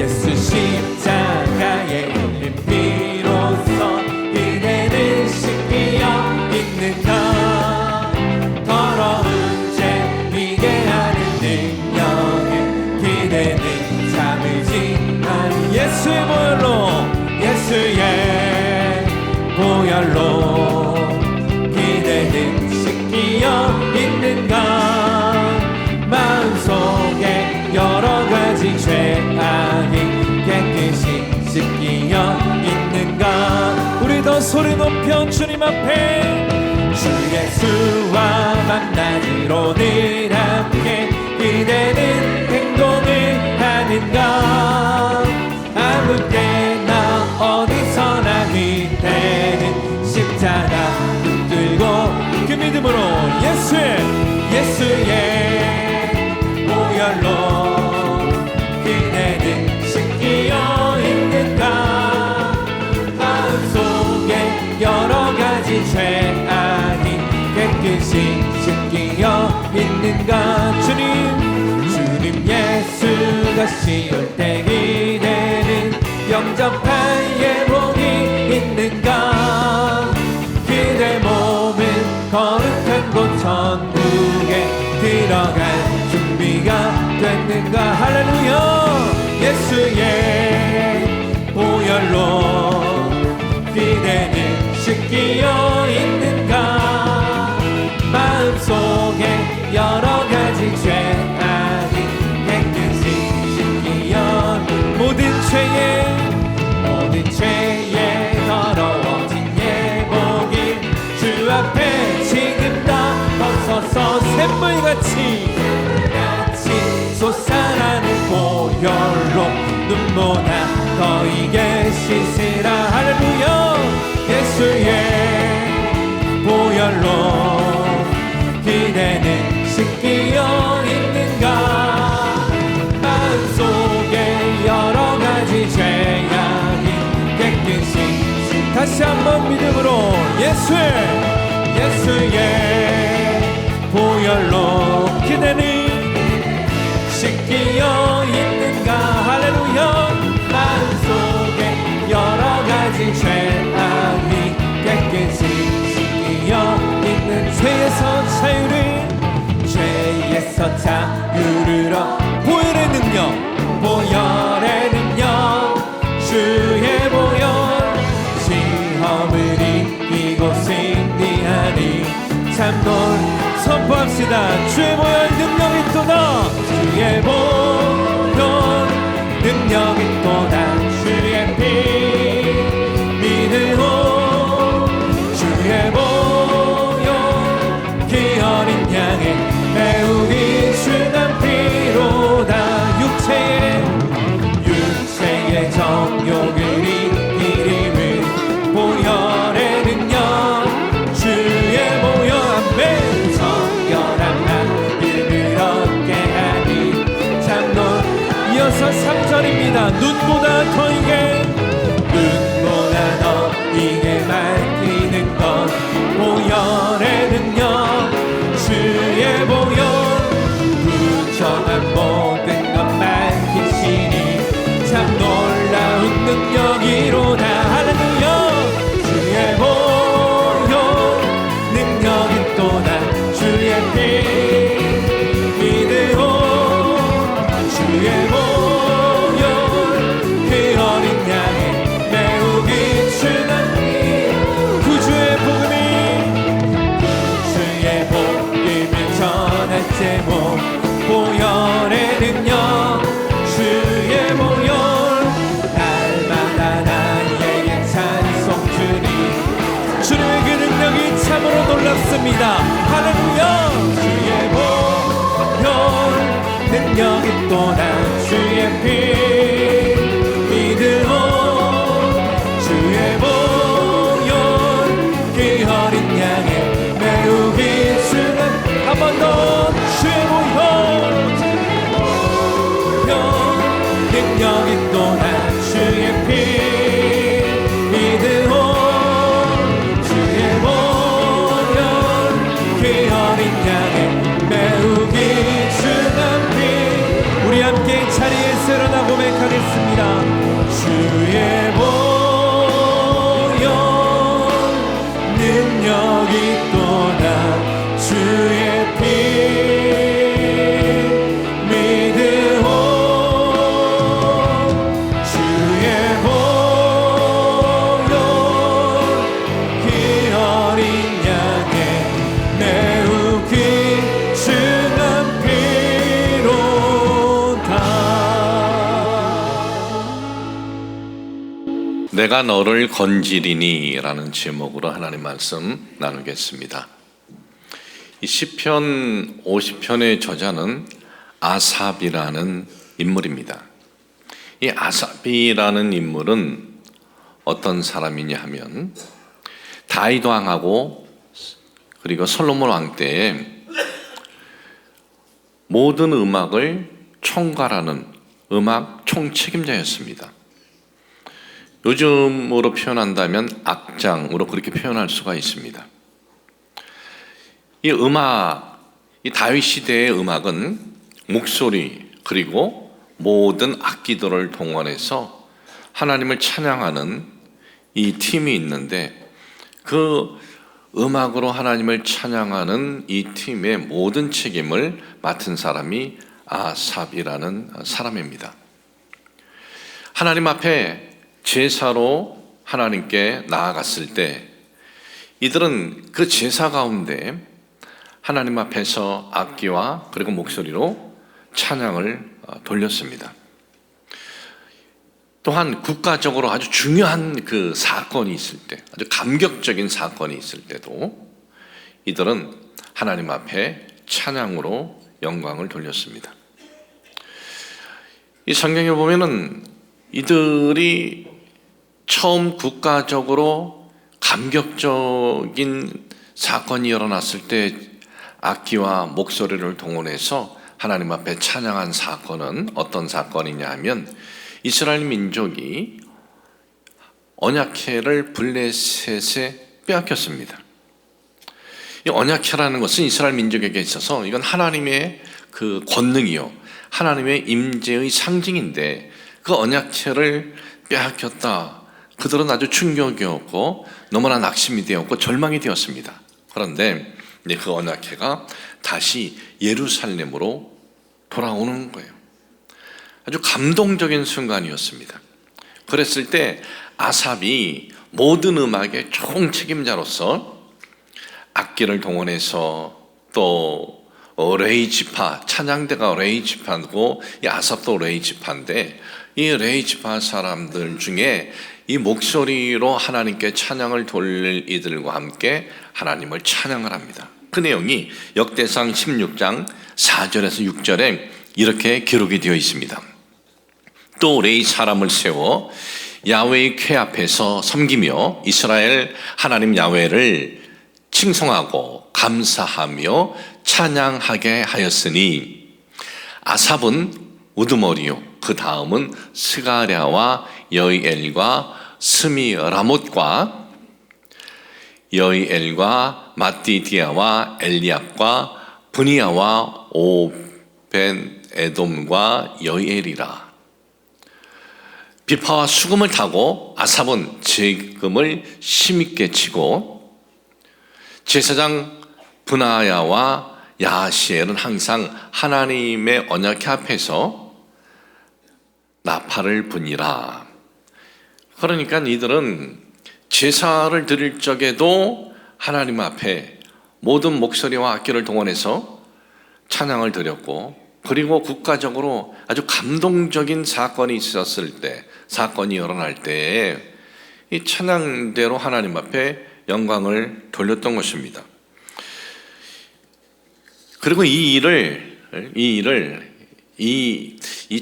예수 십자가의 흘린 피로써 그대는 씻기어 있는가. 더러운 죄 미게 하는 능력을 그대는 참으지 않은 예수의 보혈로 예수의 보혈로 그대는 씻기어 있는가. 마음속에 여러가지 죄악이 깨끗이 씻기어 있는가. 우리 더 소리 높여 주님 앞에 주 예수와 만나기로 늘 함께 그대는 행동을 하는가. 아무 때나 어디서나 그대는 십자가 붙들고 그 믿음으로 예수의 보혈로 그대는 씻기어 있는가. 마음속에 여러가지 죄악이 깨끗이 씻기어 있는가. 주님 예수가 씌울 때 그대는 영접한 예복이 있는가. 그대 몸은 거룩한 곳 천국에 들어갈 준비가 됐는가. 할렐루야. 예수의 보혈로 그대는 씻기어 있는가. 마음속에 여러가지 죄악이 깨끗이 씻기어 모든 죄에 더러워진 예복이 주 앞에 지금 다 벗어서 샘물같이 솟아나는 보혈로 눈보다 더 이게 씻으라. 할렐루야. 예수의 보혈로 그대는 씻기어 있는가. 마음속에 여러가지 죄악이 깨끗이 다시 한번 믿음으로 예수의 보혈로 그대는 씻기어 있는가. 할렐루야. 마음속에 여러가지 죄악이 깨끗이 씻기어 있는 죄에서 자유를 얻 보혈의 능력 주의 보혈 시험을 이기고 승리하니 참놀 선포합시다. 주의 보혈 능력이 또다. 주의 보혈 능력이 또다. 주의 피 믿으오. 주의 보혈 그 어린 양의 배우기 주난 피로다. 육체의 정욕을 이기림을 보혈의 능력 주의 보혈 앞에 정결한 마음을 얻게 하니 참놀. 이어서 3절입니다. 눈보다 더 이게 밝히는 것 보혈의 능력 주의 보혈 부정한 모든 것 밝히시니 참 놀라운 능력이로다. 할렐루야. 주의 보혈 능력이 또다. 주의 피 믿으오. 주의 보혈 그 어린 양의 매우기 주는 구주의 복음을 전할 제목 보혈의 능력 주의 보혈 날마다 나에게 찬송 주니 주님의 그 능력이 참으로 놀랍습니다. 할렐루야. 주의 보혈 능력이 또다. 주의 피 믿으오. 주의 보혈 그 어린 양의 매우기 주는 한 번 더 주의 보혈 능력이 또다. 주의 피 믿으오. 주의 보혈 그 어린 양의 매우기 주는 피 우리 함께 자리에서 일어나 고백하겠습니다. 주의 보혈 능력이 또다 주의 피 믿으오 주의 보혈 그 어린 양의 매우 귀중한 피로다. 내가 너를 건지리니 라는 제목으로 하나님 말씀 나누겠습니다. 이 시편 50편의 저자는 아삽이라는 인물입니다. 이 아삽이라는 인물은 어떤 사람이냐 하면 다윗 왕하고 그리고 솔로몬 왕 때에 모든 음악을 총괄하는 음악 총책임자였습니다. 요즘으로 표현한다면 악장으로 그렇게 표현할 수가 있습니다. 이 음악, 이 다윗 시대의 음악은 목소리 그리고 모든 악기들을 동원해서 하나님을 찬양하는 이 팀이 있는데, 그 음악으로 하나님을 찬양하는 이 팀의 모든 책임을 맡은 사람이 아삽이라는 사람입니다. 하나님 앞에 제사로 하나님께 나아갔을 때 이들은 그 제사 가운데 하나님 앞에서 악기와 그리고 목소리로 찬양을 돌렸습니다. 또한 국가적으로 아주 중요한 그 사건이 있을 때, 아주 감격적인 사건이 있을 때도 이들은 하나님 앞에 찬양으로 영광을 돌렸습니다. 이 성경에 보면은 이들이 처음 국가적으로 감격적인 사건이 일어났을 때 악기와 목소리를 동원해서 하나님 앞에 찬양한 사건은 어떤 사건이냐 하면, 이스라엘 민족이 언약궤를 블레셋에 빼앗겼습니다. 이 언약궤라는 것은 이스라엘 민족에게 있어서 이건 하나님의 그 권능이요, 하나님의 임재의 상징인데, 그 언약궤를 빼앗겼다. 그들은 아주 충격이었고 너무나 낙심이 되었고 절망이 되었습니다. 그런데 그 언약궤가 다시 예루살렘으로 돌아오는 거예요. 아주 감동적인 순간이었습니다. 그랬을 때 아삽이 모든 음악의 총책임자로서 악기를 동원해서, 또 레이 지파, 찬양대가 레이 지파고 이 아삽도 레이 지파인데, 이 레이 지파 사람들 중에 이 목소리로 하나님께 찬양을 돌릴 이들과 함께 하나님을 찬양을 합니다. 그 내용이 역대상 16장 4절에서 6절에 이렇게 기록이 되어 있습니다. 또 레이 사람을 세워 야훼의 궤 앞에서 섬기며 이스라엘 하나님 야훼를 칭송하고 감사하며 찬양하게 하였으니, 아삽은 우두머리요, 그 다음은 스가랴와 여이엘과 스미라못과 여이엘과 마띠디아와 엘리압과 브니아와 오벤 에돔과 여이엘이라. 비파와 수금을 타고 아삽은 재금을 힘있게 치고, 제사장 브나야와 야시엘은 항상 하나님의 언약궤 앞에서 나팔을 부니라. 그러니까 이들은 제사를 드릴 적에도 하나님 앞에 모든 목소리와 악기를 동원해서 찬양을 드렸고, 그리고 국가적으로 아주 감동적인 사건이 있었을 때, 사건이 일어날 때에 이 찬양대로 하나님 앞에 영광을 돌렸던 것입니다. 그리고 이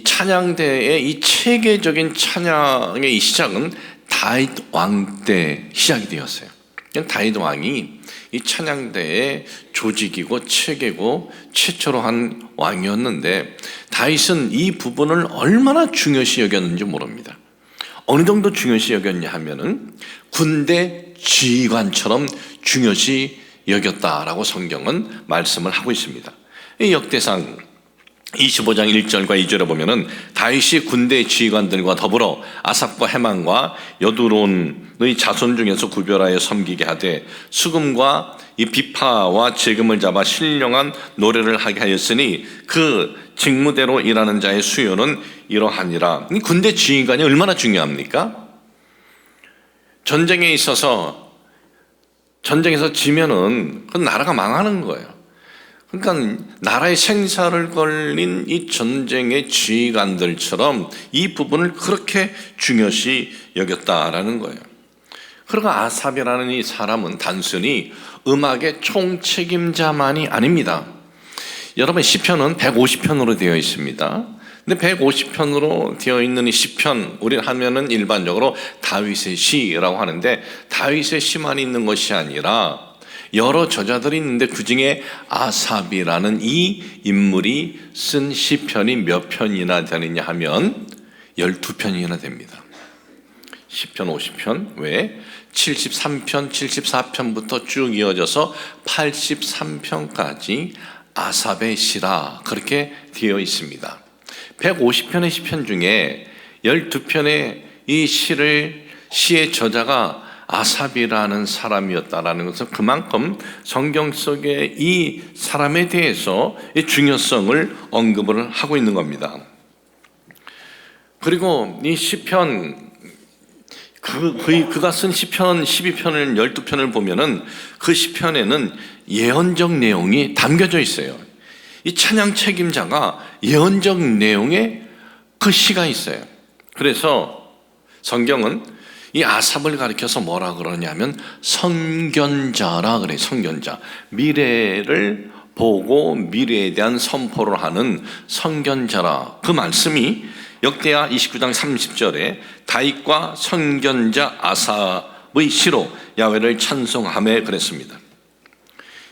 찬양대의 이 체계적인 찬양의 이 시작은 다윗 왕 때 시작이 되었어요. 다윗 왕이 이 찬양대의 조직이고 체계고 최초로 한 왕이었는데, 다윗은 이 부분을 얼마나 중요시 여겼는지 모릅니다. 어느 정도 중요시 여겼냐 하면은 군대 지휘관처럼 중요시 여겼다라고 성경은 말씀을 하고 있습니다. 이 역대상 25장 1절과 2절에 보면은 다윗이 군대 지휘관들과 더불어 아삽과 헤만과 여두론의 자손 중에서 구별하여 섬기게 하되 수금과 이 비파와 재금을 잡아 신령한 노래를 하게 하였으니 그 직무대로 일하는 자의 수요는 이러하니라. 이 군대 지휘관이 얼마나 중요합니까? 전쟁에서 지면은 그 나라가 망하는 거예요. 그러니까 나라의 생사를 걸린 이 전쟁의 지휘관들처럼 이 부분을 그렇게 중요시 여겼다라는 거예요. 그리고 아삽이라는 이 사람은 단순히 음악의 총책임자만이 아닙니다. 여러분 시편은 150편으로 되어 있습니다. 근데 150편으로 되어 있는 이 시편, 우리는 하면은 일반적으로 다윗의 시라고 하는데 다윗의 시만 있는 것이 아니라 여러 저자들이 있는데 그 중에 아삽이라는 이 인물이 쓴 시편이 몇 편이나 되느냐 하면 12편이나 됩니다. 시편 50편 외에 73편, 74편부터 쭉 이어져서 83편까지 아삽의 시라 그렇게 되어 있습니다. 150편의 시편 중에 12편의 이 시의 저자가 아삽이라는 사람이었다라는 것은 그만큼 성경 속에 이 사람에 대해서 이 중요성을 언급을 하고 있는 겁니다. 그리고 이 시편 그가 쓴 시편 12편을 12편을 보면은 그 시편에는 예언적 내용이 담겨져 있어요. 이 찬양 책임자가 예언적 내용의 그 시가 있어요. 그래서 성경은 이 아삽을 가리켜서 뭐라 그러냐면 선견자라 그래요. 선견자. 미래를 보고 미래에 대한 선포를 하는 선견자라. 그 말씀이 역대하 29장 30절에 다윗과 선견자 아삽의 시로 야훼를 찬송하며 그랬습니다.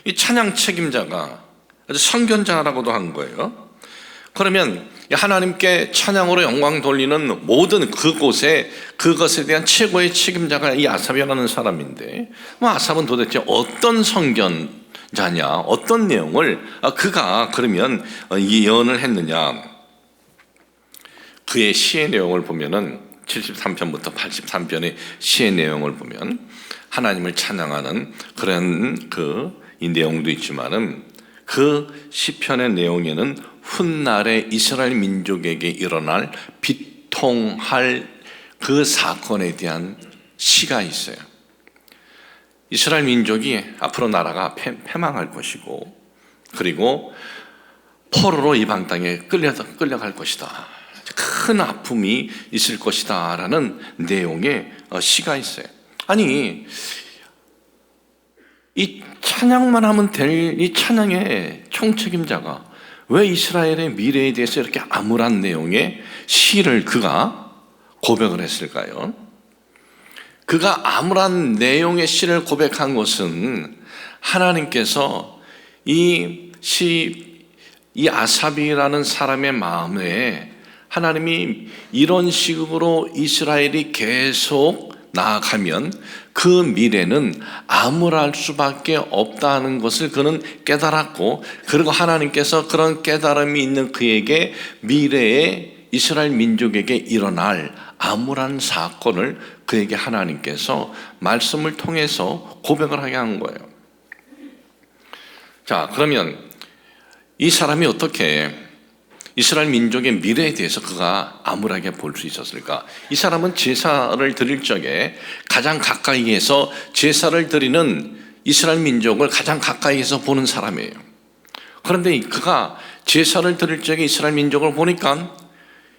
이 찬양 책임자가 선견자라고도 한 거예요. 그러면 하나님께 찬양으로 영광 돌리는 모든 그곳에 그것에 대한 최고의 책임자가 이 아삽이라는 사람인데 아삽은 도대체 어떤 선견자냐, 어떤 내용을 그가 그러면 예언을 했느냐. 그의 시의 내용을 보면은 73편부터 83편의 시의 내용을 보면 하나님을 찬양하는 그런 이 내용도 있지만은 그 시편의 내용에는 훗날에 이스라엘 민족에게 일어날 비통할 그 사건에 대한 시가 있어요. 이스라엘 민족이 앞으로 나라가 패망할 것이고 그리고 포로로 이방 땅에 끌려갈 것이다. 큰 아픔이 있을 것이다 라는 내용의 시가 있어요. 아니 이 찬양만 하면 될 이 찬양의 총책임자가 왜 이스라엘의 미래에 대해서 이렇게 암울한 내용의 시를 그가 고백을 했을까요? 그가 암울한 내용의 시를 고백한 것은 하나님께서 이 아삽이라는 사람의 마음에 하나님이 이런 식으로 이스라엘이 계속 나아가면 그 미래는 암울할 수밖에 없다는 것을 그는 깨달았고 그리고 하나님께서 그런 깨달음이 있는 그에게 미래에 이스라엘 민족에게 일어날 암울한 사건을 그에게 하나님께서 말씀을 통해서 고백을 하게 한 거예요. 자, 그러면 이 사람이 어떻게 이스라엘 민족의 미래에 대해서 그가 암울하게 볼 수 있었을까? 이 사람은 제사를 드릴 적에 가장 가까이에서 제사를 드리는 이스라엘 민족을 가장 가까이에서 보는 사람이에요. 그런데 그가 제사를 드릴 적에 이스라엘 민족을 보니까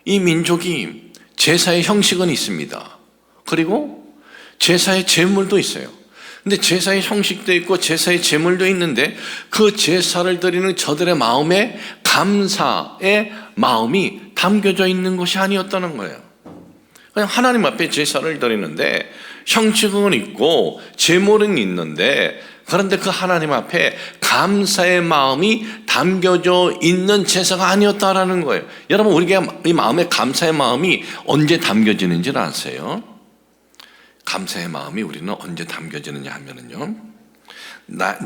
이 민족이 제사의 형식은 있습니다. 그리고 제사의 제물도 있어요. 근데 제사의 형식도 있고 제사의 제물도 있는데 그 제사를 드리는 저들의 마음에 감사의 마음이 담겨져 있는 것이 아니었다는 거예요. 그냥 하나님 앞에 제사를 드리는데 형식은 있고 제물은 있는데 그런데 그 하나님 앞에 감사의 마음이 담겨져 있는 제사가 아니었다라는 거예요. 여러분 우리가 이 마음에 감사의 마음이 언제 담겨지는지를 아세요? 감사의 마음이 우리는 언제 담겨지느냐 하면은요,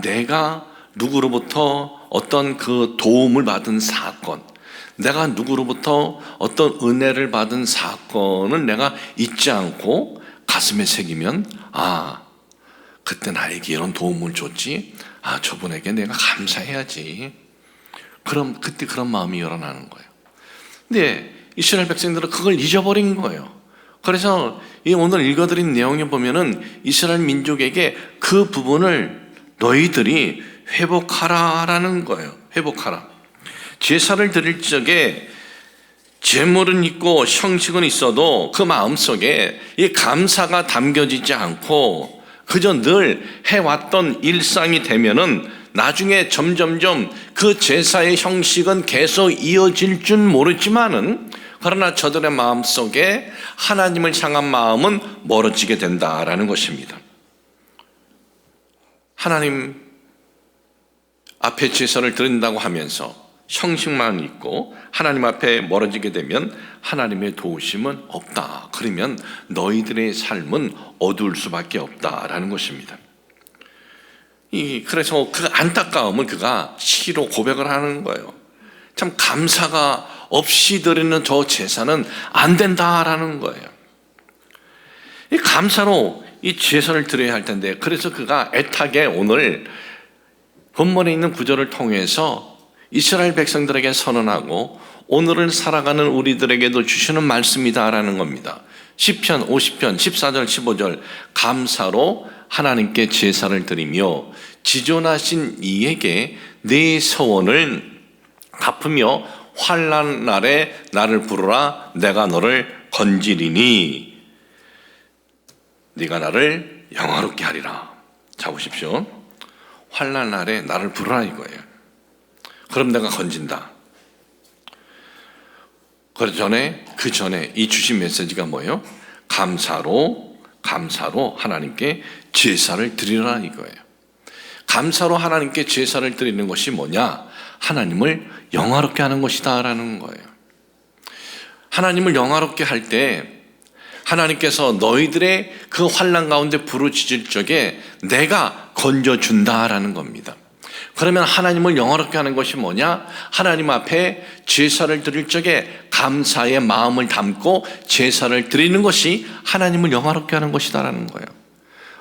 내가 누구로부터 어떤 그 도움을 받은 사건, 내가 누구로부터 어떤 은혜를 받은 사건을 내가 잊지 않고 가슴에 새기면, 그때 나에게 이런 도움을 줬지, 저분에게 내가 감사해야지. 그럼 그때 그런 마음이 일어나는 거예요. 근데 이스라엘 백성들은 그걸 잊어버린 거예요. 그래서 이 오늘 읽어드린 내용에 보면은 이스라엘 민족에게 그 부분을 너희들이 회복하라라는 거예요. 회복하라. 제사를 드릴 적에 제물은 있고 형식은 있어도 그 마음속에 이 감사가 담겨지지 않고 그저 늘 해왔던 일상이 되면은 나중에 점점점 그 제사의 형식은 계속 이어질 줄 모르지만은, 그러나 저들의 마음속에 하나님을 향한 마음은 멀어지게 된다라는 것입니다. 하나님 앞에 제사를 드린다고 하면서 형식만 있고 하나님 앞에 멀어지게 되면 하나님의 도우심은 없다. 그러면 너희들의 삶은 어두울 수밖에 없다라는 것입니다. 그래서 그 안타까움을 그가 시로 고백을 하는 거예요. 참 감사가 없이 드리는 저 제사는 안 된다라는 거예요. 이 감사로 이 제사를 드려야 할 텐데, 그래서 그가 애타게 오늘 본문에 있는 구절을 통해서 이스라엘 백성들에게 선언하고 오늘을 살아가는 우리들에게도 주시는 말씀이다라는 겁니다. 시편 50편 14절 15절 감사로 하나님께 제사를 드리며 지존하신 이에게 내 서원을 갚으며 환난 날에 나를 부르라. 내가 너를 건지리니 네가 나를 영화롭게 하리라. 자 보십시오. 환난 날에 나를 부르라 이거예요. 그럼 내가 건진다. 그 전에 이 주신 메시지가 뭐예요? 감사로 하나님께 제사를 드리라 이거예요. 감사로 하나님께 제사를 드리는 것이 뭐냐? 하나님을 영화롭게 하는 것이다라는 거예요. 하나님을 영화롭게 할 때 하나님께서 너희들의 그 환난 가운데 부르짖을 적에 내가 건져준다라는 겁니다. 그러면 하나님을 영화롭게 하는 것이 뭐냐? 하나님 앞에 제사를 드릴 적에 감사의 마음을 담고 제사를 드리는 것이 하나님을 영화롭게 하는 것이다라는 거예요.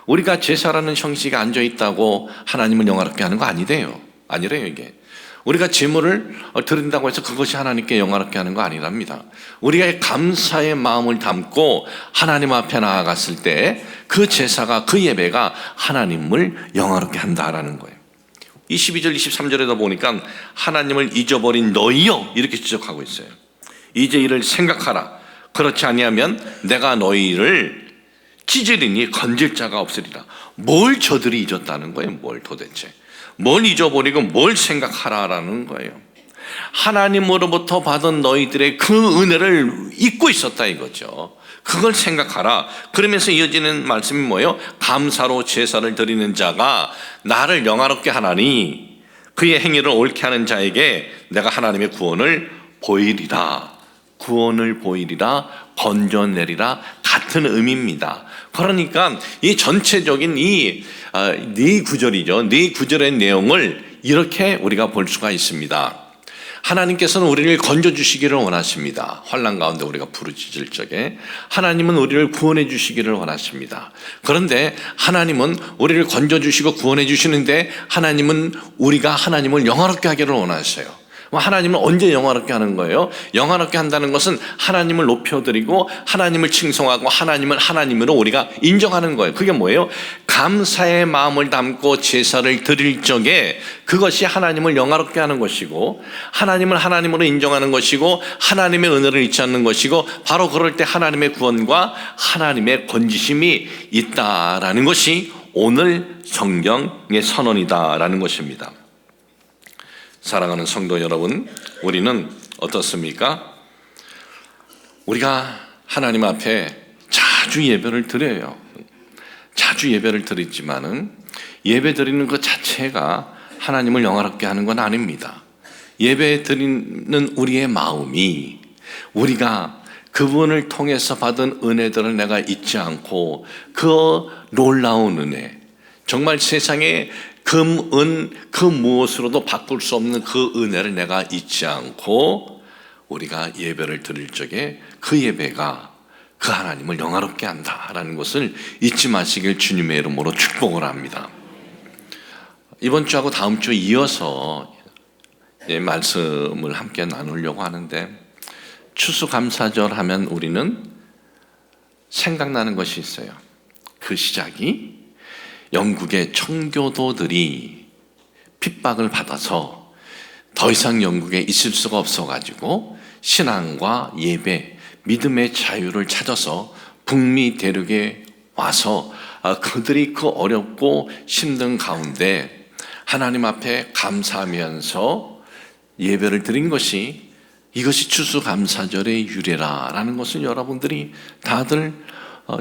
우리가 제사라는 형식에 앉아 있다고 하나님을 영화롭게 하는 거 아니래요. 이게. 우리가 제물을 드린다고 해서 그것이 하나님께 영화롭게 하는 거 아니랍니다. 우리가 감사의 마음을 담고 하나님 앞에 나아갔을 때 그 제사가, 그 예배가 하나님을 영화롭게 한다라는 거예요. 22절 23절에도 보니까 하나님을 잊어버린 너희여 이렇게 지적하고 있어요. 이제 이를 생각하라. 그렇지 아니하면 내가 너희를 찢으리니 건질 자가 없으리라. 뭘 저들이 잊었다는 거예요? 뭘 도대체? 뭘 잊어버리고 뭘 생각하라라는 거예요. 하나님으로부터 받은 너희들의 그 은혜를 잊고 있었다 이거죠. 그걸 생각하라. 그러면서 이어지는 말씀이 뭐예요? 감사로 제사를 드리는 자가 나를 영화롭게 하나니 그의 행위를 옳게 하는 자에게 내가 하나님의 구원을 보이리라. 구원을 보이리라, 건져내리라 같은 의미입니다. 그러니까 이 전체적인 네 구절이죠. 네 구절의 내용을 이렇게 우리가 볼 수가 있습니다. 하나님께서는 우리를 건져주시기를 원하십니다. 환난 가운데 우리가 부르짖을 적에 하나님은 우리를 구원해 주시기를 원하십니다. 그런데 하나님은 우리를 건져주시고 구원해 주시는데 하나님은 우리가 하나님을 영화롭게 하기를 원하셔요. 하나님을 언제 영화롭게 하는 거예요? 영화롭게 한다는 것은 하나님을 높여드리고 하나님을 칭송하고 하나님을 하나님으로 우리가 인정하는 거예요. 그게 뭐예요? 감사의 마음을 담고 제사를 드릴 적에 그것이 하나님을 영화롭게 하는 것이고 하나님을 하나님으로 인정하는 것이고 하나님의 은혜를 잊지 않는 것이고 바로 그럴 때 하나님의 구원과 하나님의 건지심이 있다라는 것이 오늘 성경의 선언이다라는 것입니다. 사랑하는 성도 여러분, 우리는 어떻습니까? 우리가 하나님 앞에 자주 예배를 드려요. 자주 예배를 드리지만은 예배 드리는 것 자체가 하나님을 영화롭게 하는 건 아닙니다. 예배 드리는 우리의 마음이 우리가 그분을 통해서 받은 은혜들을 내가 잊지 않고 그 놀라운 은혜, 정말 세상에 금, 은, 그 무엇으로도 바꿀 수 없는 그 은혜를 내가 잊지 않고 우리가 예배를 드릴 적에 그 예배가 그 하나님을 영화롭게 한다라는 것을 잊지 마시길 주님의 이름으로 축복을 합니다. 이번 주하고 다음 주 이어서 말씀을 함께 나누려고 하는데, 추수감사절 하면 우리는 생각나는 것이 있어요. 그 시작이 영국의 청교도들이 핍박을 받아서 더 이상 영국에 있을 수가 없어가지고 신앙과 예배, 믿음의 자유를 찾아서 북미 대륙에 와서 그들이 그 어렵고 힘든 가운데 하나님 앞에 감사하면서 예배를 드린 것이, 이것이 추수감사절의 유래라라는 것을 여러분들이 다들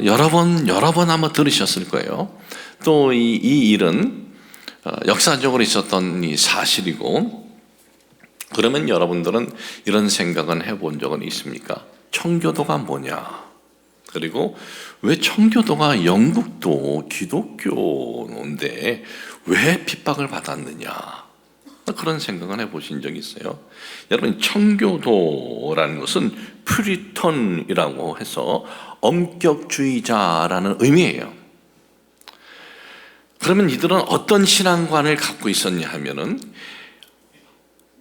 여러 번 아마 들으셨을 거예요. 또 이 일은 역사적으로 있었던 이 사실이고, 그러면 여러분들은 이런 생각은 해본 적은 있습니까? 청교도가 뭐냐? 그리고 왜 청교도가 영국도 기독교인데 왜 핍박을 받았느냐? 그런 생각은 해보신 적이 있어요? 여러분, 청교도라는 것은 퓨리턴이라고 해서 엄격주의자라는 의미예요. 그러면 이들은 어떤 신앙관을 갖고 있었냐 하면은,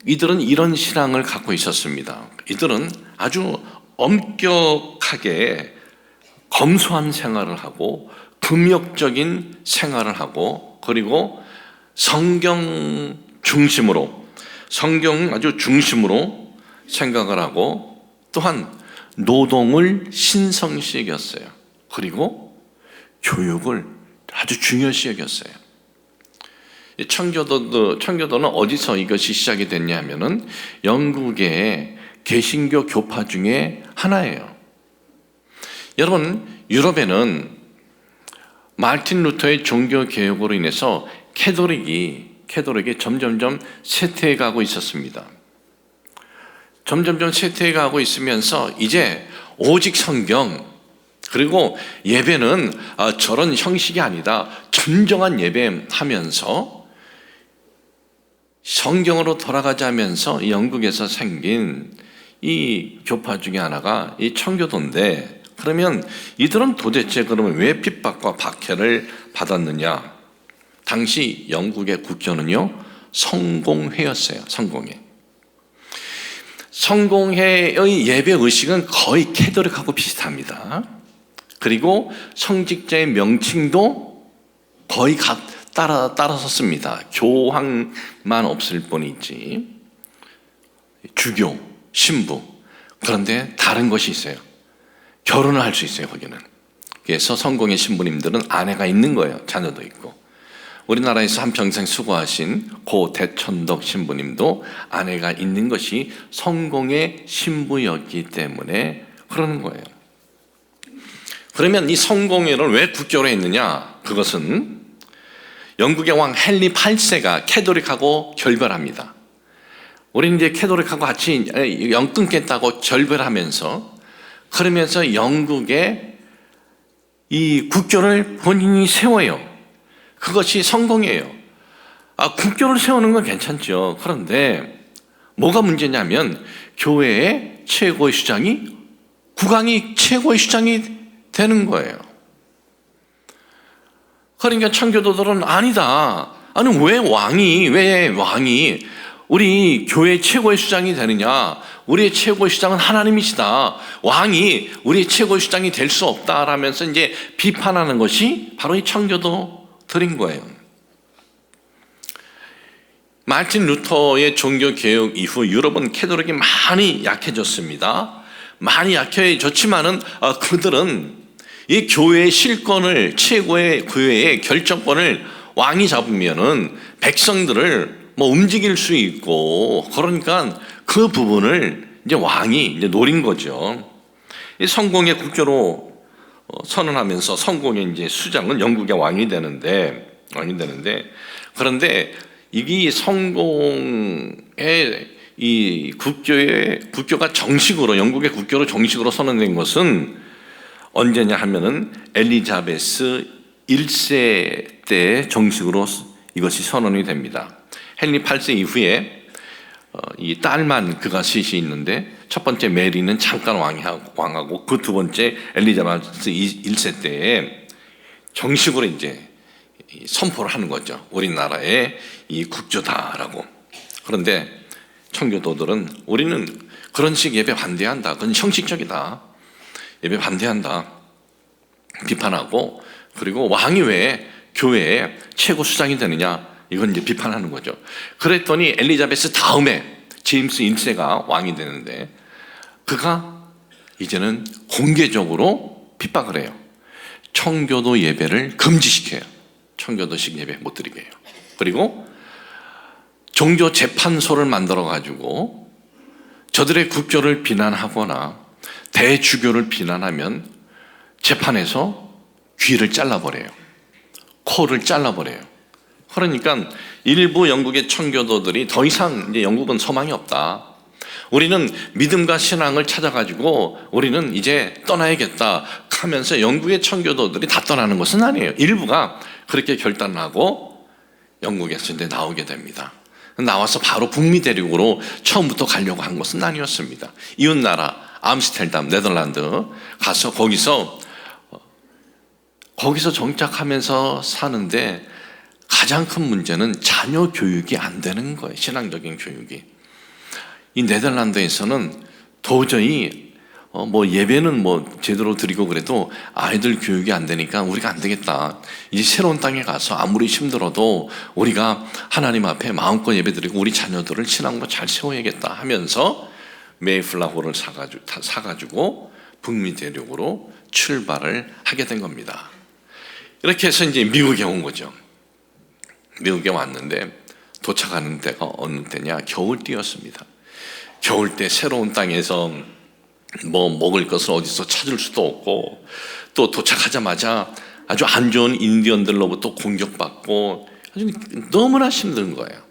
이들은 이런 신앙을 갖고 있었습니다. 이들은 아주 엄격하게 검소한 생활을 하고 금욕적인 생활을 하고, 그리고 성경 아주 중심으로 생각을 하고, 또한 노동을 신성시 여겼어요. 그리고 교육을 아주 중요시 여겼어요. 청교도는 어디서 이것이 시작이 됐냐 하면은 영국의 개신교 교파 중에 하나예요. 여러분, 유럽에는 마르틴 루터의 종교 개혁으로 인해서 캐톨릭이 점점점 쇠퇴해가고 있었습니다. 점점점 쇠퇴해가고 있으면서 이제 오직 성경, 그리고 예배는 저런 형식이 아니다, 진정한 예배하면서 성경으로 돌아가자면서 영국에서 생긴 이 교파 중에 하나가 이 청교도인데, 그러면 이들은 도대체 그러면 왜 핍박과 박해를 받았느냐? 당시 영국의 국교는요, 성공회였어요. 성공회의 예배 의식은 거의 캐톨릭하고 비슷합니다. 그리고 성직자의 명칭도 거의 따라섰습니다. 교황만 없을 뿐이지, 주교, 신부. 그런데 다른 것이 있어요. 결혼을 할 수 있어요, 거기는. 그래서 성공의 신부님들은 아내가 있는 거예요. 자녀도 있고. 우리나라에서 한평생 수고하신 고 대천덕 신부님도 아내가 있는 것이 성공의 신부였기 때문에 그러는 거예요. 그러면 이 성공회를 왜 국교로 했느냐? 그것은 영국의 왕 헨리 8세가 캐톨릭하고 결별합니다. 우리는 이제 캐톨릭하고 같이 영 끊겠다고 결별하면서, 그러면서 영국의 이 국교를 본인이 세워요. 그것이 성공이에요. 국교를 세우는 건 괜찮죠. 그런데 뭐가 문제냐면, 교회의 최고의 주장이, 국왕이 최고의 주장이 되는 거예요. 그러니까 청교도들은 아니다. 아니, 왜 왕이 우리 교회의 최고의 주장이 되느냐? 우리의 최고의 주장은 하나님이시다. 왕이 우리의 최고의 주장이 될 수 없다라면서 이제 비판하는 것이 바로 이 청교도들인 거예요. 마르틴 루터의 종교 개혁 이후 유럽은 캐톨릭이 많이 약해졌습니다. 많이 약해졌지만은 그들은 이 교회의 실권을, 최고의 교회의 결정권을 왕이 잡으면은 백성들을 움직일 수 있고, 그러니까 그 부분을 이제 왕이 이제 노린 거죠. 이 성공의 국교로 선언하면서 성공의 이제 수장은 영국의 왕이 되는데, 그런데 이게 성공의 이 국교가 정식으로, 영국의 국교로 정식으로 선언된 것은 언제냐 하면은 엘리자베스 1세 때 정식으로 이것이 선언이 됩니다. 헨리 8세 이후에 이 딸만 그가 셋이 있는데 첫 번째 메리는 잠깐 왕하고 그 두 번째 엘리자베스 1세 때에 정식으로 이제 선포를 하는 거죠. 우리나라의 이 국조다라고. 그런데 청교도들은 우리는 그런 식 예배 반대한다. 그건 형식적이다. 예배 반대한다. 비판하고, 그리고 왕이 왜 교회의 최고 수장이 되느냐, 이건 이제 비판하는 거죠. 그랬더니 엘리자베스 다음에 제임스 1세가 왕이 되는데 그가 이제는 공개적으로 핍박을 해요. 청교도 예배를 금지시켜요. 청교도식 예배 못 드리게 해요. 그리고 종교 재판소를 만들어 가지고 저들의 국교를 비난하거나 대주교를 비난하면 재판에서 귀를 잘라버려요. 코를 잘라버려요. 그러니까 일부 영국의 청교도들이 더 이상 이제 영국은 소망이 없다. 우리는 믿음과 신앙을 찾아가지고 우리는 이제 떠나야겠다 하면서 영국의 청교도들이 다 떠나는 것은 아니에요. 일부가 그렇게 결단하고 영국에서 이제 나오게 됩니다. 나와서 바로 북미 대륙으로 처음부터 가려고 한 것은 아니었습니다. 이웃나라 암스테르담, 네덜란드 가서 거기서 정착하면서 사는데 가장 큰 문제는 자녀 교육이 안 되는 거예요. 신앙적인 교육이. 이 네덜란드에서는 도저히 예배는 제대로 드리고 그래도 아이들 교육이 안 되니까 우리가 안 되겠다. 이제 새로운 땅에 가서 아무리 힘들어도 우리가 하나님 앞에 마음껏 예배 드리고 우리 자녀들을 신앙으로 잘 세워야겠다 하면서 메이플라호를 사가지고 북미 대륙으로 출발을 하게 된 겁니다. 이렇게 해서 이제 미국에 온 거죠. 미국에 왔는데 도착하는 때가 어느 때냐? 겨울띠였습니다. 겨울 때 새로운 땅에서 먹을 것을 어디서 찾을 수도 없고 또 도착하자마자 아주 안 좋은 인디언들로부터 공격받고 아주 너무나 힘든 거예요.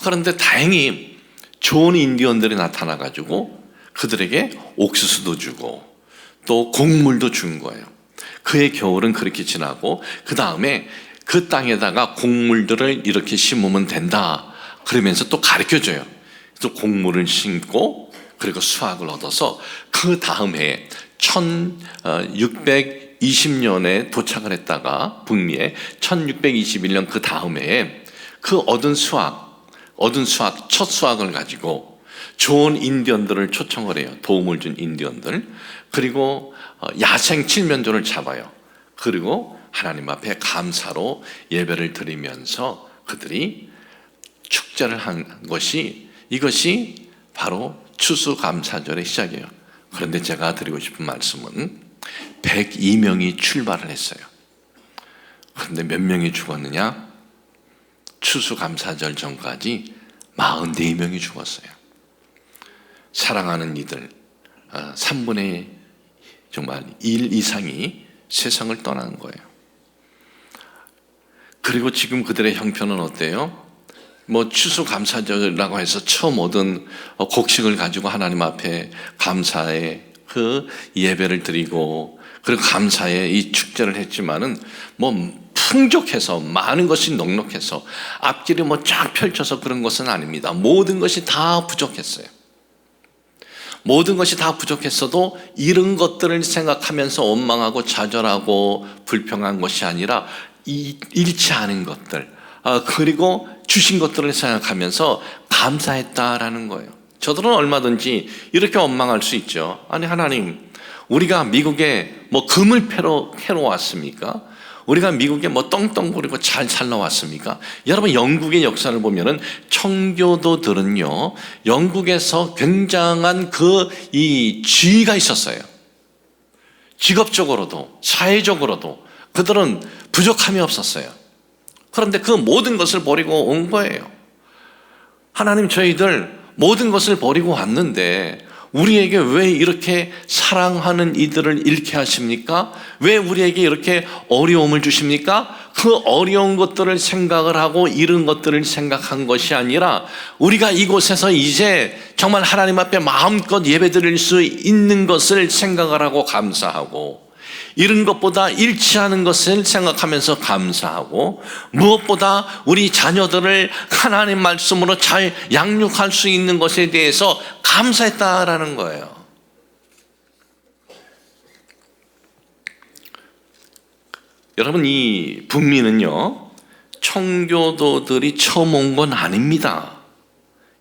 그런데 다행히 좋은 인디언들이 나타나가지고 그들에게 옥수수도 주고 또 곡물도 준 거예요. 그의 겨울은 그렇게 지나고 그 다음에 그 땅에다가 곡물들을 이렇게 심으면 된다 그러면서 또 가르쳐줘요. 그래서 곡물을 심고 그리고 수확을 얻어서 그 다음 해에 1620년에 도착을 했다가 북미에 1621년 그 다음 해에 그 얻은 수확 첫 수확을 가지고 좋은 인디언들을 초청을 해요. 도움을 준 인디언들. 그리고 야생 칠면조를 잡아요. 그리고 하나님 앞에 감사로 예배를 드리면서 그들이 축제를 한 것이 이것이 바로 추수감사절의 시작이에요. 그런데 제가 드리고 싶은 말씀은 102명이 출발을 했어요. 그런데 몇 명이 죽었느냐? 추수감사절 전까지 44명이 죽었어요. 사랑하는 이들 3분의 정말 1 이상이 세상을 떠나는 거예요. 그리고 지금 그들의 형편은 어때요? 추수감사절이라고 해서 처음 얻은 곡식을 가지고 하나님 앞에 감사의 그 예배를 드리고 그리고 감사의 이 축제를 했지만은 풍족해서 많은 것이 넉넉해서 앞길이 쫙 펼쳐서 그런 것은 아닙니다. 모든 것이 다 부족했어요. 모든 것이 다 부족했어도 이런 것들을 생각하면서 원망하고 좌절하고 불평한 것이 아니라 잃지 않은 것들 그리고 주신 것들을 생각하면서 감사했다라는 거예요. 저들은 얼마든지 이렇게 원망할 수 있죠. 아니 하나님, 우리가 미국에 금을 캐러 왔습니까? 우리가 미국에 떵떵거리고 잘 살러 왔습니까? 여러분 영국의 역사를 보면은 청교도들은요 영국에서 굉장한 이 지위가 있었어요. 직업적으로도 사회적으로도 그들은 부족함이 없었어요. 그런데 그 모든 것을 버리고 온 거예요. 하나님, 저희들 모든 것을 버리고 왔는데 우리에게 왜 이렇게 사랑하는 이들을 잃게 하십니까? 왜 우리에게 이렇게 어려움을 주십니까? 그 어려운 것들을 생각을 하고 잃은 것들을 생각한 것이 아니라 우리가 이곳에서 이제 정말 하나님 앞에 마음껏 예배드릴 수 있는 것을 생각을 하고 감사하고 이런 것보다 잃지 않은 것을 생각하면서 감사하고, 무엇보다 우리 자녀들을 하나님 말씀으로 잘 양육할 수 있는 것에 대해서 감사했다라는 거예요. 여러분, 이 북미는요, 청교도들이 처음 온 건 아닙니다.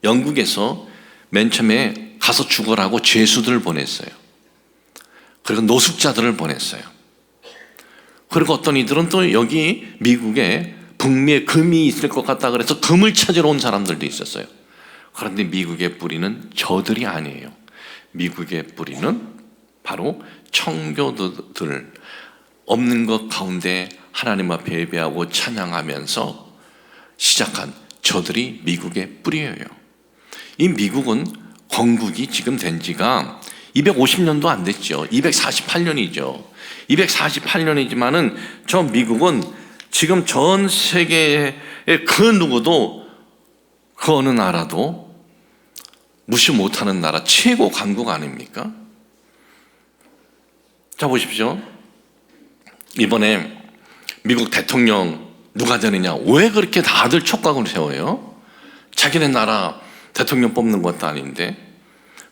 영국에서 맨 처음에 가서 죽으라고 죄수들을 보냈어요. 그리고 노숙자들을 보냈어요. 그리고 어떤 이들은 또 여기 미국에 북미에 금이 있을 것 같다 그래서 금을 찾으러 온 사람들도 있었어요. 그런데 미국의 뿌리는 저들이 아니에요. 미국의 뿌리는 바로 청교도들, 없는 것 가운데 하나님 앞에 예배하고 찬양하면서 시작한 저들이 미국의 뿌리예요. 이 미국은 건국이 지금 된 지가 250년도 안 됐죠. 248년이죠. 248년이지만은 저 미국은 지금 전 세계의 그 누구도, 그 어느 나라도 무시 못하는 나라 최고 강국 아닙니까? 자, 보십시오. 이번에 미국 대통령 누가 되느냐, 왜 그렇게 다들 촉각을 세워요? 자기네 나라 대통령 뽑는 것도 아닌데.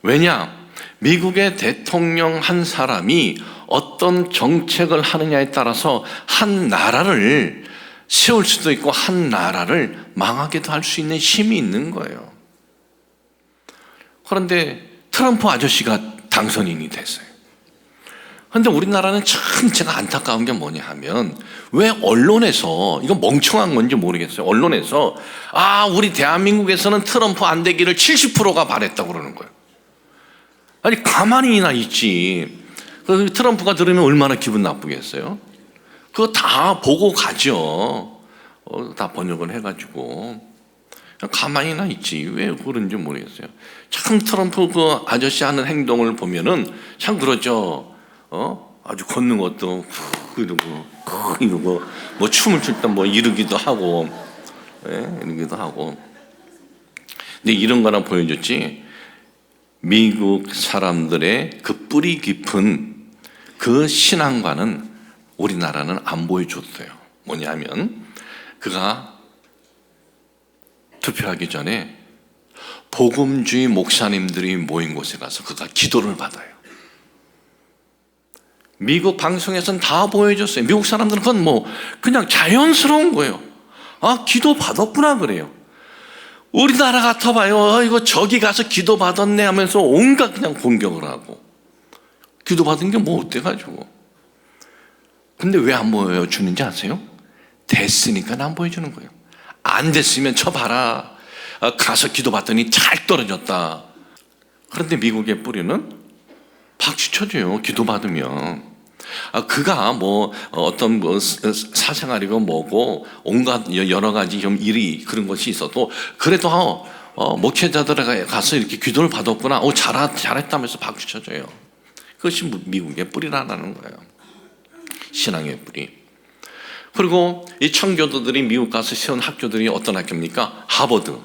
왜냐? 미국의 대통령 한 사람이 어떤 정책을 하느냐에 따라서 한 나라를 세울 수도 있고 한 나라를 망하게도 할 수 있는 힘이 있는 거예요. 그런데 트럼프 아저씨가 당선인이 됐어요. 그런데 우리나라는 참 제가 안타까운 게 뭐냐 하면, 왜 언론에서, 이건 멍청한 건지 모르겠어요, 언론에서 우리 대한민국에서는 트럼프 안 되기를 70%가 바랬다고 그러는 거예요. 아니, 가만히나 있지. 트럼프가 들으면 얼마나 기분 나쁘겠어요? 그거 다 보고 가죠. 다 번역을 해가지고. 가만히나 있지. 왜 그런지 모르겠어요. 참 트럼프 그 아저씨 하는 행동을 보면은 참 그러죠. 아주 걷는 것도 이러고 뭐 춤을 출 때 뭐 이러기도 하고, 이러기도 하고. 근데 이런 거나 보여줬지. 미국 사람들의 그 뿌리 깊은 그 신앙과는 우리나라는 안 보여줬어요. 뭐냐면, 그가 투표하기 전에 복음주의 목사님들이 모인 곳에 가서 그가 기도를 받아요. 미국 방송에서는 다 보여줬어요. 미국 사람들은 그건 뭐 그냥 자연스러운 거예요. 기도 받았구나 그래요. 우리나라 같아봐요. 이거 저기 가서 기도 받았네 하면서 온갖 그냥 공격을 하고. 기도 받은 게 뭐 어때가지고. 근데 왜 안 보여주는지 아세요? 됐으니까 안 보여주는 거예요. 안 됐으면 쳐봐라. 가서 기도 받더니 잘 떨어졌다. 그런데 미국의 뿌리는 박수 쳐줘요. 기도 받으면. 그가 뭐 어떤 뭐 사생활이고 뭐고 온갖 여러 가지 좀 일이 그런 것이 있어도, 그래도 목회자들에 가서 이렇게 기도를 받았구나, 잘했다면서 박수 쳐줘요. 그것이 미국의 뿌리라는 거예요. 신앙의 뿌리. 그리고 이 청교도들이 미국 가서 세운 학교들이 어떤 학교입니까? 하버드.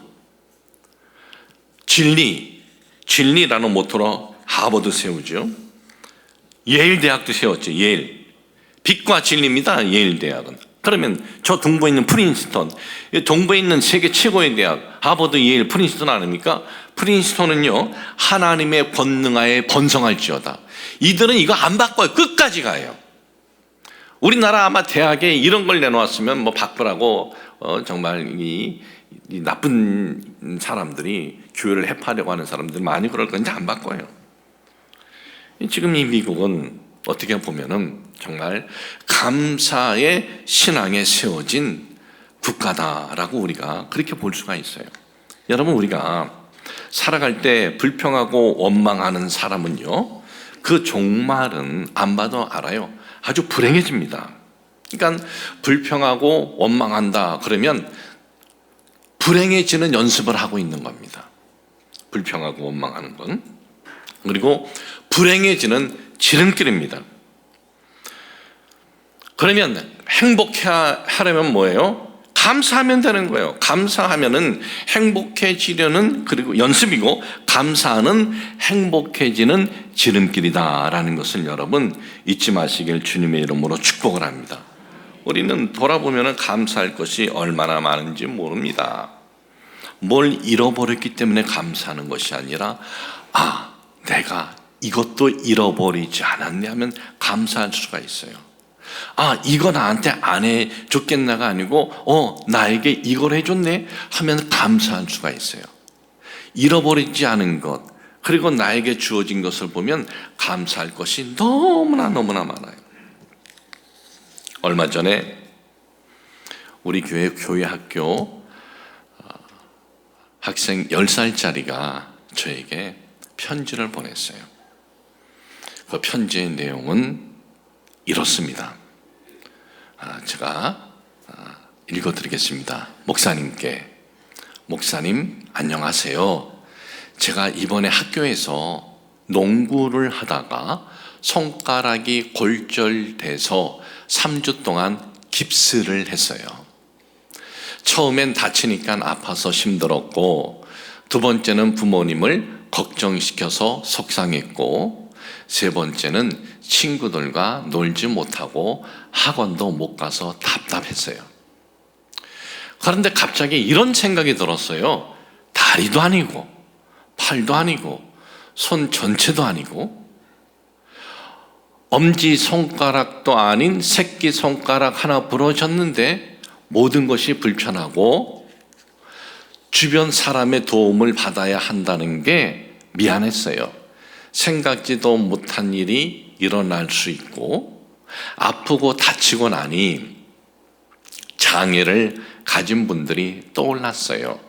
진리라는 모토로 하버드 세우죠. 예일 대학도 세웠죠. 예일. 빛과 진리입니다. 예일 대학은. 그러면 저 동부에 있는 프린스턴, 동부에 있는 세계 최고의 대학 하버드, 예일, 프린스턴 아닙니까? 프린스턴은요, 하나님의 권능하에 번성할지어다. 이들은 이거 안 바꿔요. 끝까지 가요. 우리나라 아마 대학에 이런 걸 내놓았으면 뭐 바꾸라고 정말 이 나쁜 사람들이 교회를 해파려고 하는 사람들 많이 그럴 건데 안 바꿔요. 지금 이 미국은 어떻게 보면은 정말 감사의 신앙에 세워진 국가다라고 우리가 그렇게 볼 수가 있어요. 여러분, 우리가 살아갈 때 불평하고 원망하는 사람은요, 그 종말은 안 봐도 알아요. 아주 불행해집니다. 그러니까 불평하고 원망한다 그러면 불행해지는 연습을 하고 있는 겁니다. 불평하고 원망하는 건. 그리고 불행해지는 지름길입니다. 그러면 행복해 하려면 뭐예요? 감사하면 되는 거예요. 감사하면은 행복해지려는 그리고 연습이고, 감사하는 행복해지는 지름길이다라는 것을 여러분 잊지 마시길 주님의 이름으로 축복을 합니다. 우리는 돌아보면은 감사할 것이 얼마나 많은지 모릅니다. 뭘 잃어버렸기 때문에 감사하는 것이 아니라, 내가 이것도 잃어버리지 않았네 하면 감사할 수가 있어요. 이거 나한테 안 해줬겠나가 아니고, 나에게 이걸 해줬네 하면 감사할 수가 있어요. 잃어버리지 않은 것, 그리고 나에게 주어진 것을 보면 감사할 것이 너무나 많아요. 얼마 전에 우리 교회 학교 학생 10살짜리가 저에게 편지를 보냈어요. 그 편지의 내용은 이렇습니다. 제가 읽어드리겠습니다. 목사님 안녕하세요. 제가 이번에 학교에서 농구를 하다가 손가락이 골절돼서 3주 동안 깁스를 했어요. 처음엔 다치니까 아파서 힘들었고, 두 번째는 부모님을 걱정시켜서 속상했고, 세 번째는 친구들과 놀지 못하고 학원도 못 가서 답답했어요. 그런데 갑자기 이런 생각이 들었어요. 다리도 아니고 팔도 아니고 손 전체도 아니고 엄지손가락도 아닌 새끼손가락 하나 부러졌는데 모든 것이 불편하고 주변 사람의 도움을 받아야 한다는 게 미안했어요. 생각지도 못한 일이 일어날 수 있고, 아프고 다치고 나니 장애를 가진 분들이 떠올랐어요.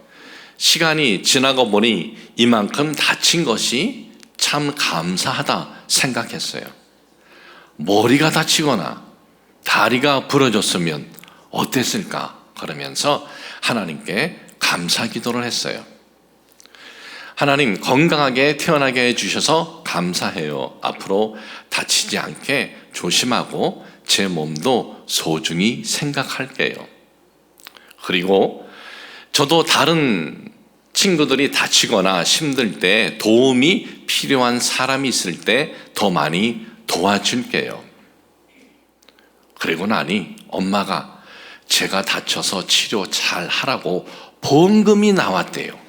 시간이 지나고 보니 이만큼 다친 것이 참 감사하다 생각했어요. 머리가 다치거나 다리가 부러졌으면 어땠을까? 그러면서 하나님께 감사 기도를 했어요. 하나님, 건강하게 태어나게 해주셔서 감사해요. 앞으로 다치지 않게 조심하고 제 몸도 소중히 생각할게요. 그리고 저도 다른 친구들이 다치거나 힘들 때 도움이 필요한 사람이 있을 때 더 많이 도와줄게요. 그리고 나니 엄마가 제가 다쳐서 치료 잘 하라고 보험금이 나왔대요.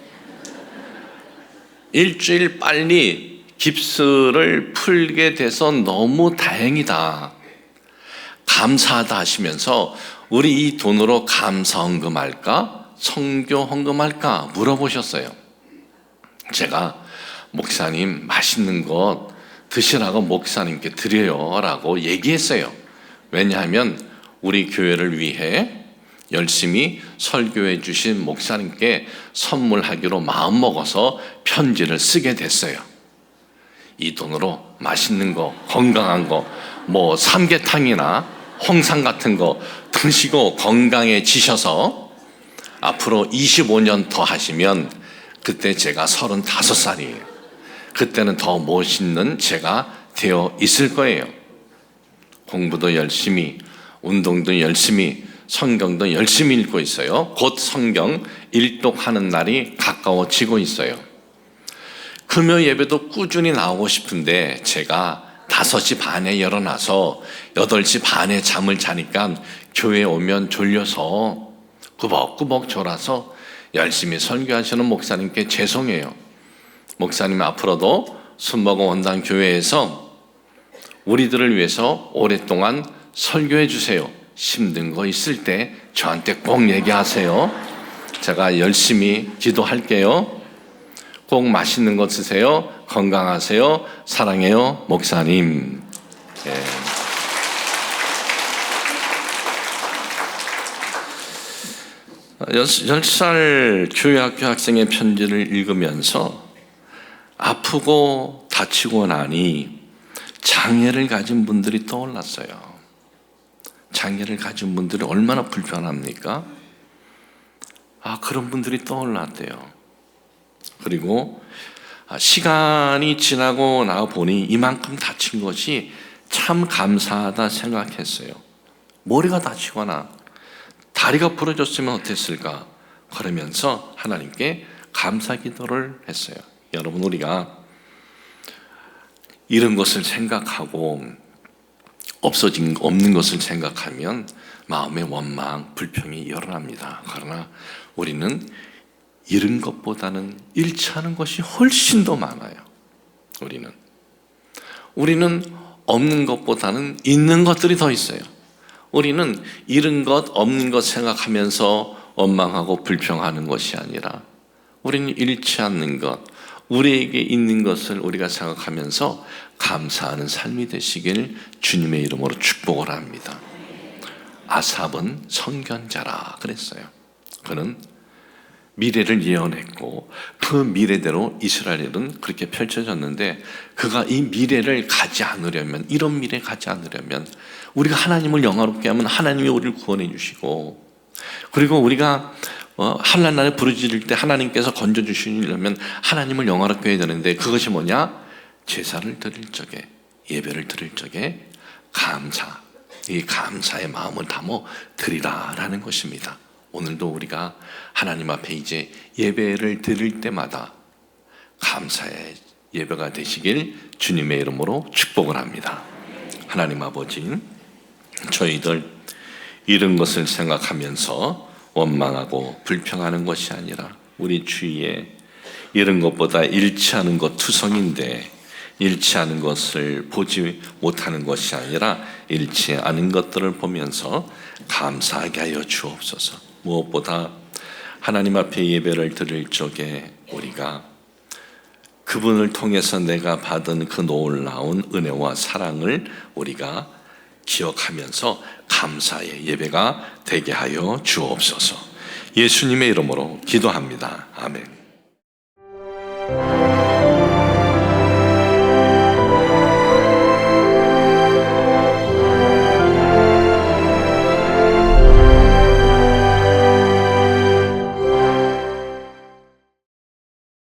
일주일 빨리 깁스를 풀게 돼서 너무 다행이다, 감사하다 하시면서 우리 이 돈으로 감사 헌금할까? 선교 헌금할까? 물어보셨어요. 제가 목사님 맛있는 것 드시라고 목사님께 드려요 라고 얘기했어요. 왜냐하면 우리 교회를 위해 열심히 설교해 주신 목사님께 선물하기로 마음먹어서 편지를 쓰게 됐어요. 이 돈으로 맛있는 거, 건강한 거, 삼계탕이나 홍삼 같은 거 드시고 건강해지셔서 앞으로 25년 더 하시면 그때 제가 35살이에요. 그때는 더 멋있는 제가 되어 있을 거예요. 공부도 열심히, 운동도 열심히, 성경도 열심히 읽고 있어요. 곧 성경 일독하는 날이 가까워지고 있어요. 금요 예배도 꾸준히 나오고 싶은데 제가 5시 반에 일어나서 8시 반에 잠을 자니까 교회에 오면 졸려서 꾸벅꾸벅 졸아서 열심히 설교하시는 목사님께 죄송해요. 목사님, 앞으로도 순복음 원당 교회에서 우리들을 위해서 오랫동안 설교해 주세요. 힘든 거 있을 때 저한테 꼭 얘기하세요. 제가 열심히 기도할게요. 꼭 맛있는 거 드세요. 건강하세요. 사랑해요, 목사님. 10살 교회학교 학생의 편지를 읽으면서 아프고 다치고 나니 장애를 가진 분들이 떠올랐어요. 장애를 가진 분들이 얼마나 불편합니까? 그런 분들이 떠올랐대요. 그리고 시간이 지나고 나 보니 이만큼 다친 것이 참 감사하다 생각했어요. 머리가 다치거나 다리가 부러졌으면 어땠을까? 그러면서 하나님께 감사 기도를 했어요. 여러분, 우리가 이런 것을 생각하고 없는 것을 생각하면 마음의 원망, 불평이 일어납니다. 그러나 우리는 잃은 것보다는 잃지 않은 것이 훨씬 더 많아요. 우리는 없는 것보다는 있는 것들이 더 있어요. 우리는 잃은 것, 없는 것 생각하면서 원망하고 불평하는 것이 아니라 우리는 잃지 않는 것, 우리에게 있는 것을 우리가 생각하면서 감사하는 삶이 되시길 주님의 이름으로 축복을 합니다. 아삽은 선견자라 그랬어요. 그는 미래를 예언했고 그 미래대로 이스라엘은 그렇게 펼쳐졌는데, 그가 이 미래를 가지 않으려면, 이런 미래 가지 않으려면 우리가 하나님을 영화롭게 하면 하나님이 우리를 구원해 주시고, 그리고 우리가 한란날에 부르짖을 때 하나님께서 건져주시려면 하나님을 영화롭게 해야 되는데, 그것이 뭐냐? 제사를 드릴 적에, 예배를 드릴 적에 감사, 이 감사의 마음을 담아 드리라라는 것입니다. 오늘도 우리가 하나님 앞에 이제 예배를 드릴 때마다 감사의 예배가 되시길 주님의 이름으로 축복을 합니다. 하나님 아버지, 저희들 잃은 것을 생각하면서 원망하고 불평하는 것이 아니라 우리 주위에 잃은 것보다 잃지 않은 것 투성인데, 잃지 않은 것을 보지 못하는 것이 아니라 잃지 않은 것들을 보면서 감사하게 하여 주옵소서. 무엇보다 하나님 앞에 예배를 드릴 적에 우리가 그분을 통해서 내가 받은 그 놀라운 은혜와 사랑을 우리가 기억하면서 감사의 예배가 되게 하여 주옵소서. 예수님의 이름으로 기도합니다. 아멘.